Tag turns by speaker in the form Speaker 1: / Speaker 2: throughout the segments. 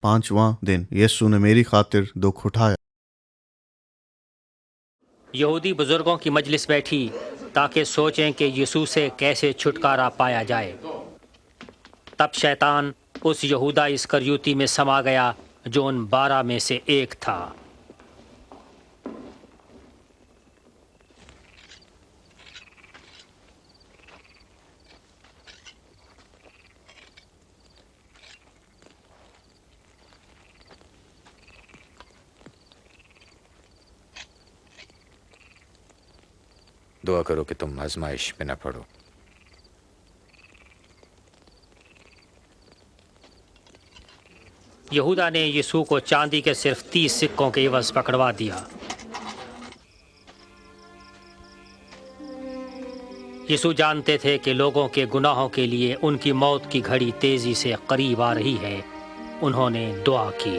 Speaker 1: 5واں دن یسوع نے میری خاطر دکھ اٹھایا۔
Speaker 2: یہودی بزرگوں کی مجلس بیٹھی تاکہ سوچیں کہ یسوع سے کیسے چھٹکارا پایا جائے۔ تب شیطان اس یہودا اسکریوتی میں سما گیا جو ان 12 میں سے ایک تھا۔
Speaker 3: دعا کرو کہ تم آزمائش میں نہ پڑو۔
Speaker 2: یہودا نے یسوع کو چاندی کے صرف 30 سکوں کے عوض پکڑوا دیا۔ یسوع جانتے تھے کہ لوگوں کے گناہوں کے لیے ان کی موت کی گھڑی تیزی سے قریب آ رہی ہے۔ انہوں نے دعا کی۔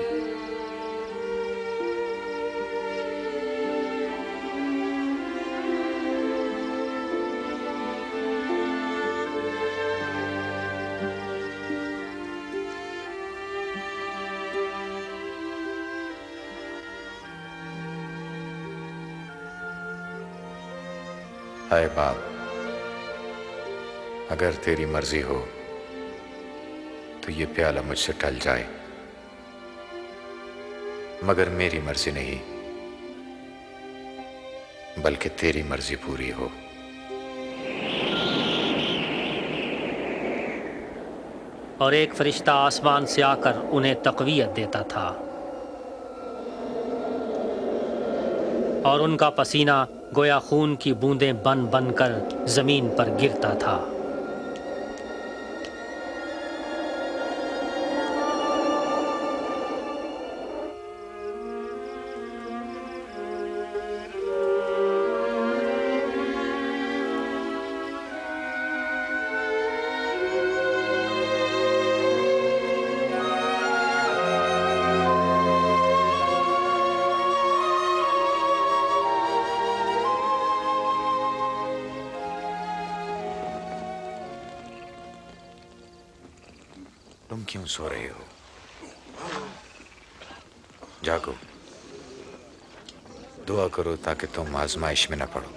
Speaker 3: اے باپ، اگر تیری مرضی ہو تو یہ پیالہ مجھ سے ٹل جائے، مگر میری مرضی نہیں بلکہ تیری مرضی پوری ہو۔
Speaker 2: اور ایک فرشتہ آسمان سے آ کر انہیں تقویت دیتا تھا، اور ان کا پسینہ گویا خون کی بوندیں بن بن کر زمین پر گرتا تھا۔
Speaker 3: تم کیوں سو رہے ہو؟ جاگو، دعا کرو تاکہ تم آزمائش میں نہ پڑو۔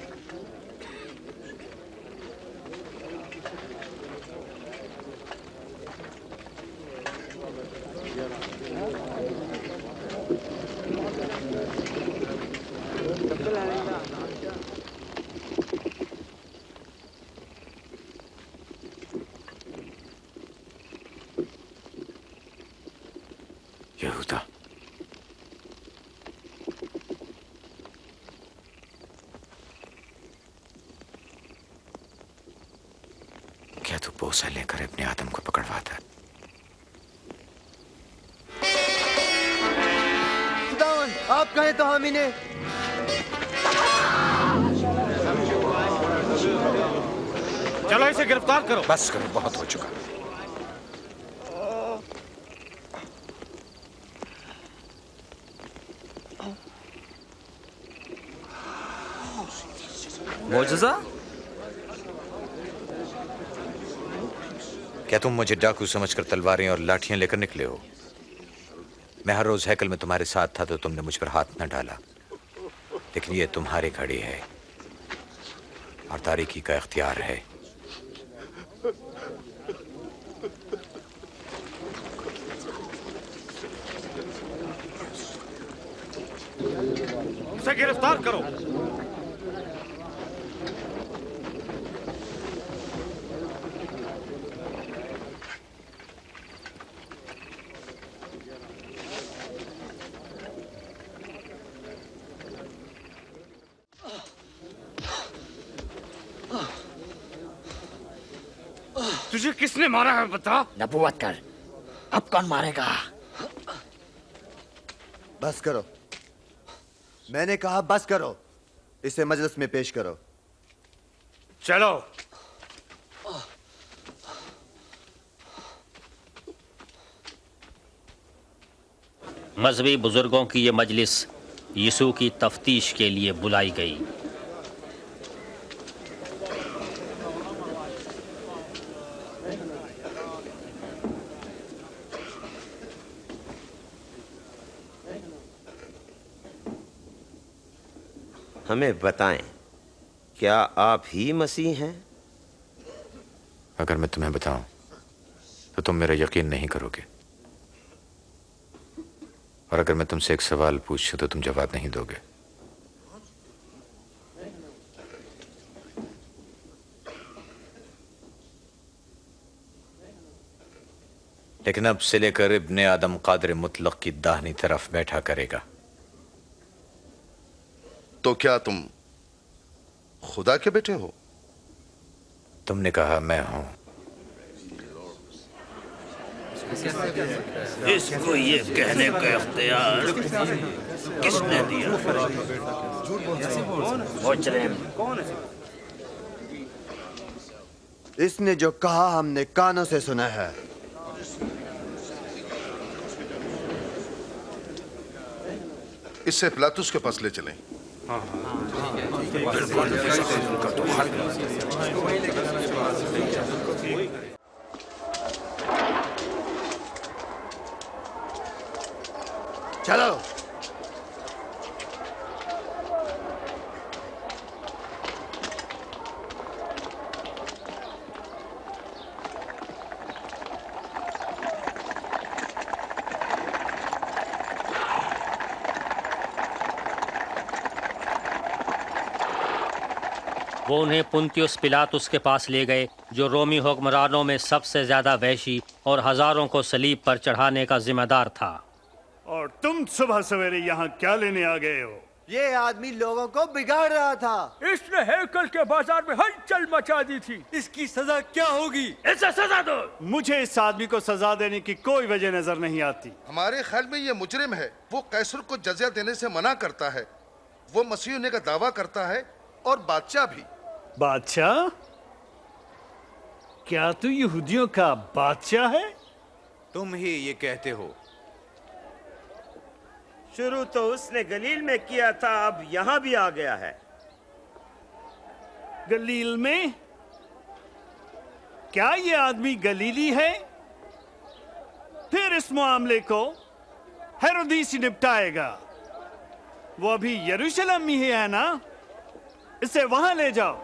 Speaker 3: یہودا، کیا تو بوسہ لے کر ابن آدم کو پکڑواتا؟
Speaker 4: خداوند آپ کہیں تو ہم انہیں
Speaker 5: چلو اسے گرفتار کرو۔
Speaker 3: بس کرو، بہت ہو چکا۔
Speaker 5: معجزہ؟
Speaker 3: کیا تم مجھے ڈاکو سمجھ کر تلواریں اور لاٹھیاں لے کر نکلے ہو؟ میں ہر روز ہیکل میں تمہارے ساتھ تھا تو تم نے مجھ پر ہاتھ نہ ڈالا، لیکن یہ تمہاری گھڑی ہے اور تاریکی کا اختیار ہے۔
Speaker 5: اسے گرفتار کرو۔ تجھے کس نے مارا ہے بتا؟
Speaker 6: نبوت کر، اب کون مارے گا؟
Speaker 4: بس کرو، میں نے کہا بس کرو، اسے مجلس میں پیش کرو۔
Speaker 5: چلو۔
Speaker 2: مذہبی بزرگوں کی یہ مجلس یسوع کی تفتیش کے لیے بلائی گئی۔
Speaker 7: ہمیں بتائیں کیا آپ ہی مسیح ہیں؟
Speaker 3: اگر میں تمہیں بتاؤں تو تم میرا یقین نہیں کرو گے، اور اگر میں تم سے ایک سوال پوچھوں تو تم جواب نہیں دو گے۔ لیکن اب سے لے کر ابن آدم قادر مطلق کی داہنی طرف بیٹھا کرے گا۔
Speaker 8: تو کیا تم خدا کے بیٹے ہو؟
Speaker 3: تم نے کہا میں ہوں۔
Speaker 6: اس کو یہ کہنے کا اختیار کس نے دیا؟ مجرم۔
Speaker 4: اس نے جو کہا ہم نے کانوں سے سنا ہے۔
Speaker 8: اس سے پلاطس کے پاس لے چلیں۔
Speaker 4: چلو
Speaker 2: وہ انہیں پنتیوس پلاطس کے پاس لے گئے جو رومی حکمرانوں میں سب سے زیادہ وحشی اور ہزاروں کو صلیب پر چڑھانے کا ذمہ دار تھا۔
Speaker 9: اور تم صبح سویرے یہاں کیا لینے آ گئے ہو؟
Speaker 4: یہ آدمی لوگوں کو بگاڑ رہا تھا۔
Speaker 5: اس نے ہیکل کے بازار میں ہلچل مچا دی تھی۔
Speaker 4: اس کی سزا کیا ہوگی؟
Speaker 5: اسے سزا دو۔
Speaker 9: مجھے اس آدمی کو سزا دینے کی کوئی وجہ نظر نہیں آتی۔
Speaker 8: ہمارے خیال میں یہ مجرم ہے۔ وہ قیصر کو جزیہ دینے سے منع کرتا ہے، وہ مسیح ہونے کا دعویٰ کرتا ہے، اور بادشاہ بھی۔
Speaker 9: بادشاہ؟ کیا تو یہودیوں کا بادشاہ ہے؟
Speaker 3: تم ہی یہ کہتے ہو۔
Speaker 10: شروع تو اس نے گلیل میں کیا تھا، اب یہاں بھی آ گیا ہے۔
Speaker 9: گلیل میں؟ کیا یہ آدمی گلیلی ہے؟ پھر اس معاملے کو ہیرودیس نپٹائے گا۔ وہ ابھی یروشلم میں ہی ہے نا؟ اسے وہاں لے جاؤ۔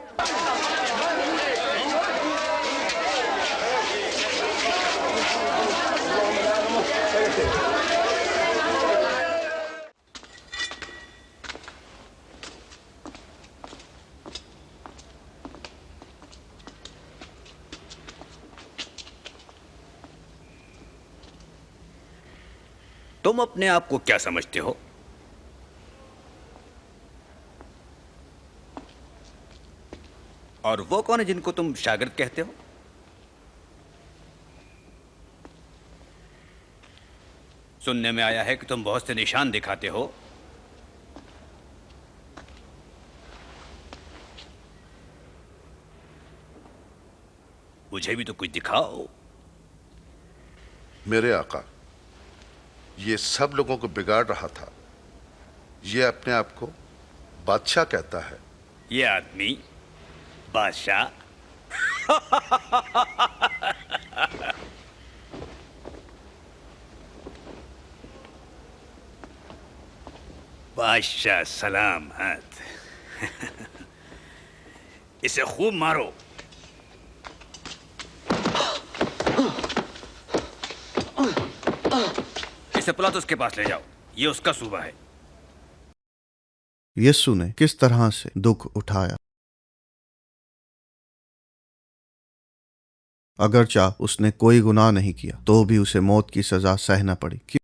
Speaker 6: تم اپنے آپ کو کیا سمجھتے ہو؟ اور وہ کون ہے جن کو تم شاگرد کہتے ہو؟ سننے میں آیا ہے کہ تم بہت سے نشان دکھاتے ہو۔ مجھے بھی تو کچھ دکھاؤ۔
Speaker 8: میرے آقا، یہ سب لوگوں کو بگاڑ رہا تھا۔ یہ اپنے آپ کو بادشاہ کہتا ہے۔
Speaker 6: یہ آدمی بادشاہ؟ بادشاہ سلامت۔ اسے خوب مارو۔ اسے پلاطس کے پاس لے جاؤ، یہ اس کا صوبہ ہے۔
Speaker 1: یسوع نے کس طرح سے دکھ اٹھایا؟ اگرچہ اس نے کوئی گناہ نہیں کیا تو بھی اسے موت کی سزا سہنا پڑی۔